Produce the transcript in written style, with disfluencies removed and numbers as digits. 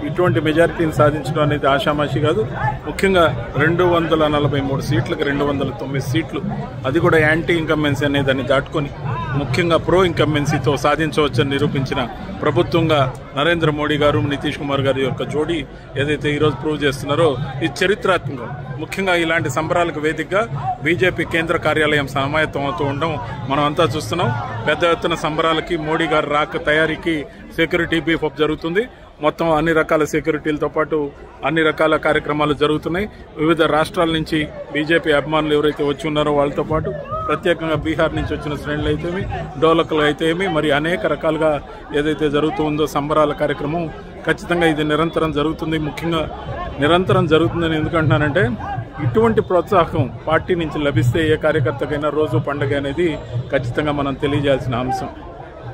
ఇటువంటి మెజారిటీని సాధించడం అనేది ఆషామాషి కాదు. ముఖ్యంగా 243 సీట్లకు 209 సీట్లు, అది కూడా యాంటీ ఇన్కంబెన్సీ అనే దాన్ని దాటుకొని ముఖ్యంగా ప్రో ఇన్కంబెన్సీతో సాధించవచ్చని నిరూపించిన ప్రభుత్వంగా నరేంద్ర మోడీ గారు, నితీష్ కుమార్ గారి యొక్క జోడీ ఏదైతే ఈరోజు ప్రూవ్ చేస్తున్నారో ఇది చరిత్రాత్మకం. ముఖ్యంగా ఇలాంటి సంబరాలకు వేదికగా బీజేపీ కేంద్ర కార్యాలయం సమాయత్తం అవుతూ ఉండడం మనం అంతా చూస్తున్నాం. పెద్ద ఎత్తున సంబరాలకి మోడీ గారి రాక తయారీకి సెక్యూరిటీ బీఫ్ అప్ జరుగుతుంది. మొత్తం అన్ని రకాల సెక్యూరిటీలతో పాటు అన్ని రకాల కార్యక్రమాలు జరుగుతున్నాయి. వివిధ రాష్ట్రాల నుంచి బీజేపీ అభిమానులు ఎవరైతే వచ్చి ఉన్నారో వాళ్ళతో పాటు ప్రత్యేకంగా బీహార్ నుంచి వచ్చిన శ్రేణులు అయితేమి, డోలకులు అయితేమి, మరి అనేక రకాలుగా ఏదైతే జరుగుతూ ఉందో సంబరాల కార్యక్రమం ఖచ్చితంగా ఇది నిరంతరం జరుగుతుంది. ముఖ్యంగా నిరంతరం జరుగుతుందని ఎందుకంటున్నానంటే ఇటువంటి ప్రోత్సాహం పార్టీ నుంచి లభిస్తే ఏ కార్యకర్తకైనా రోజు పండుగ అనేది ఖచ్చితంగా మనం తెలియజేయాల్సిన అంశం.